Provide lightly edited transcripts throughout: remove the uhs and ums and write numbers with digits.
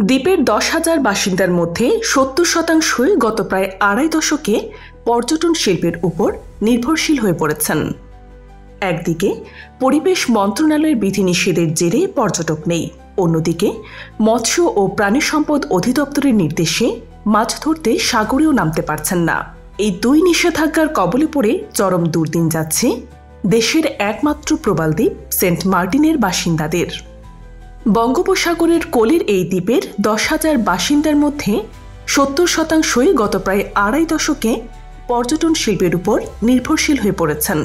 দ্বীপের 10,000 বাসিন্দার মধ্যে 70% গত প্রায় আড়াই দশকে পর্যটন শিল্পের উপর নির্ভরশীল হয়ে পড়েছেন। একদিকে পরিবেশ মন্ত্রণালয়ের বিধিনিষেধের জেরে পর্যটক নেই, অন্যদিকে মৎস্য ও প্রাণী সম্পদ অধিদপ্তরের নির্দেশে মাছ ধরতে সাগরেও নামতে পারছেন না। এই দুই নিষেধাজ্ঞার কবলে পড়ে চরম দুর্দিন যাচ্ছে দেশের একমাত্র প্রবাল দ্বীপ সেন্ট মার্টিনের বাসিন্দাদের। বঙ্গোপসাগরের কোলের এই দ্বীপের 10,000 বাসিন্দার মধ্যে 70% গত প্রায় আড়াই দশকে পর্যটন শিল্পের উপর নির্ভরশীল হয়ে পড়েছেন,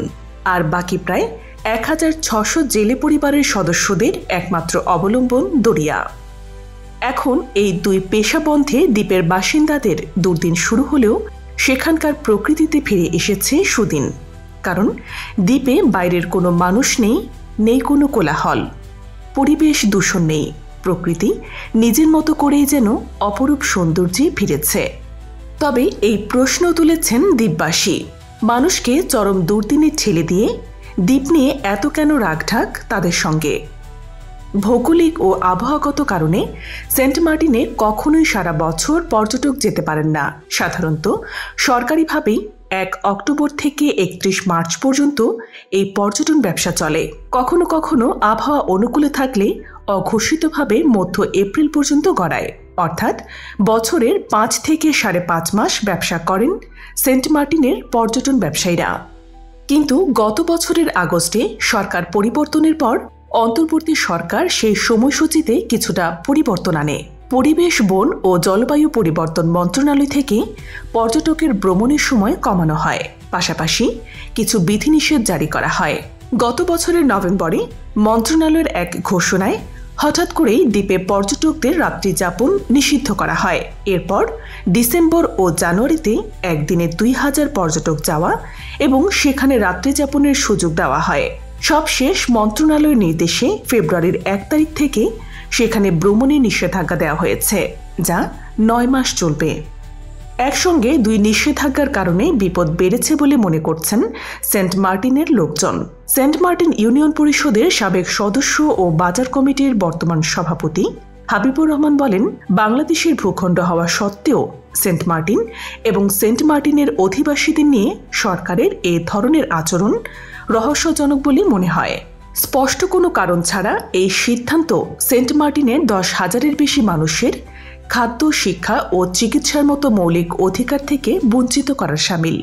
আর বাকি প্রায় 1,600 জেলে পরিবারের সদস্যদের একমাত্র অবলম্বন দরিয়া। এখন এই দুই পেশা বন্ধে দ্বীপের বাসিন্দাদের দুর্দিন শুরু হলেও সেখানকার প্রকৃতিতে ফিরে এসেছে সুদিন। কারণ দ্বীপে বাইরের কোনো মানুষ নেই, নেই কোনো কোলাহল, পরিবেশ দূষণ নেই, প্রকৃতি নিজের মতো করেই যেন অপরূপ সৌন্দর্যে ফিরেছে। তবে এই প্রশ্ন তুলেছেন দ্বীপবাসী, মানুষকে চরম দুর্দিনে ঠেলে দিয়ে দ্বীপ নিয়ে এত কেন রাগঢাক তাদের সঙ্গে? ভৌগোলিক ও আবহাওয়াগত কারণে সেন্ট মার্টিনে কখনোই সারা বছর পর্যটক যেতে পারেন না। সাধারণত সরকারিভাবেই 1 অক্টোবর থেকে 31 মার্চ পর্যন্ত এই পর্যটন ব্যবসা চলে। কখনো কখনো আবহাওয়া অনুকূলে থাকলে অঘোষিতভাবে মধ্য এপ্রিল পর্যন্ত গড়ায়। অর্থাৎ বছরের 5 থেকে 5.5 মাস ব্যবসা করেন সেন্ট মার্টিনের পর্যটন ব্যবসায়ীরা। কিন্তু গত বছরের আগস্টে সরকার পরিবর্তনের পর অন্তর্বর্তী সরকার সেই সময়সূচিতে কিছুটা পরিবর্তন আনে। পরিবেশ, বন ও জলবায়ু পরিবর্তন মন্ত্রণালয় থেকে পর্যটকের ভ্রমণের সময় কমানো হয়, পাশাপাশি কিছু বিধিনিষেধ জারি করা হয়। গত বছরের নভেম্বরে মন্ত্রণালয়ের এক ঘোষণায় হঠাৎ করেই দ্বীপে পর্যটকদের রাত্রি যাপন নিষিদ্ধ করা হয়। এরপর ডিসেম্বর ও জানুয়ারিতে একদিনে 2,000 পর্যটক যাওয়া এবং সেখানে রাত্রি যাপনের সুযোগ দেওয়া হয়। সবশেষ মন্ত্রণালয়ের নির্দেশে ফেব্রুয়ারির 1 তারিখ থেকে সেখানে ভ্রমণের নিষেধাজ্ঞা দেওয়া হয়েছে, যা 9 মাস চলবে। একসঙ্গে দুই নিষেধাজ্ঞার কারণে বিপদ বেড়েছে বলে মনে করছেন সেন্ট মার্টিনের লোকজন। সেন্ট মার্টিন ইউনিয়ন পরিষদের সাবেক সদস্য ও বাজার কমিটির বর্তমান সভাপতি হাবিবুর রহমান বলেন, বাংলাদেশের ভূখণ্ড হওয়া সত্ত্বেও সেন্ট মার্টিন এবং সেন্ট মার্টিনের অধিবাসীদের নিয়ে সরকারের এ ধরনের আচরণ রহস্যজনক বলে মনে হয়। স্পষ্ট কোনো কারণ ছাড়া এই সিদ্ধান্ত সেন্ট মার্টিনের 10,000-এর বেশি মানুষের খাদ্য, শিক্ষা ও চিকিৎসার মতো মৌলিক অধিকার থেকে বঞ্চিত করার শামিল।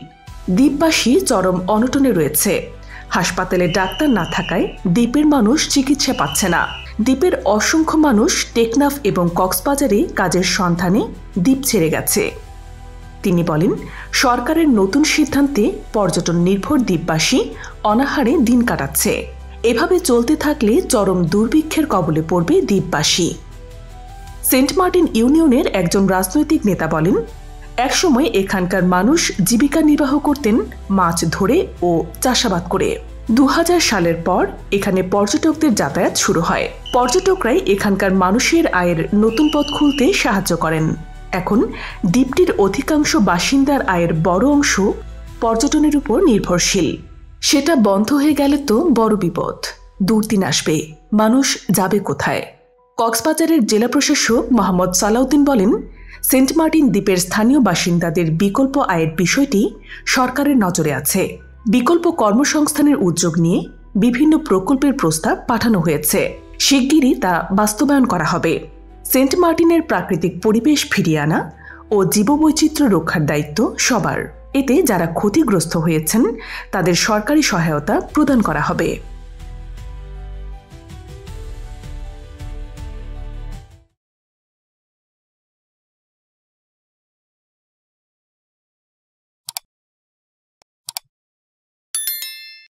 দ্বীপবাসী চরম অনটনে রয়েছে। হাসপাতালে ডাক্তার না থাকায় দ্বীপের মানুষ চিকিৎসা পাচ্ছে না। দ্বীপের অসংখ্য মানুষ টেকনাফ এবং কক্সবাজারে কাজের সন্ধানে দ্বীপ ছেড়ে গেছে। তিনি বলেন, সরকারের নতুন সিদ্ধান্তে পর্যটন নির্ভর দ্বীপবাসী অনাহারে দিন কাটাচ্ছে। এভাবে চলতে থাকলে চরম দুর্ভিক্ষের কবলে পড়বে দ্বীপবাসী। সেন্ট মার্টিন ইউনিয়নের একজন রাজনৈতিক নেতা বলেন, একসময় এখানকার মানুষ জীবিকা নির্বাহ করতেন মাছ ধরে ও চাষাবাদ করে। 2000 সালের পর এখানে পর্যটকদের যাতায়াত শুরু হয়। পর্যটকরাই এখানকার মানুষের আয়ের নতুন পথ খুলতে সাহায্য করেন। এখন দ্বীপটির অধিকাংশ বাসিন্দার আয়ের বড় অংশ পর্যটনের উপর নির্ভরশীল। সেটা বন্ধ হয়ে গেলে তো বড় বিপদ, দুর্দিন আসবে। মানুষ যাবে কোথায়? কক্সবাজারের জেলা প্রশাসক মোহাম্মদ সালাউদ্দিন বলেন, সেন্ট মার্টিন দ্বীপের স্থানীয় বাসিন্দাদের বিকল্প আয়ের বিষয়টি সরকারের নজরে আছে। বিকল্প কর্মসংস্থানের উদ্যোগ নিয়ে বিভিন্ন প্রকল্পের প্রস্তাব পাঠানো হয়েছে। শিগগিরই তা বাস্তবায়ন করা হবে। সেন্ট মার্টিনের প্রাকৃতিক পরিবেশ ফিরিয়ে আনা ও জীববৈচিত্র্য রক্ষার দায়িত্ব সবার। এতে যারা ক্ষতিগ্রস্ত হয়েছেন তাদের সরকারি সহায়তা প্রদান করা হবে।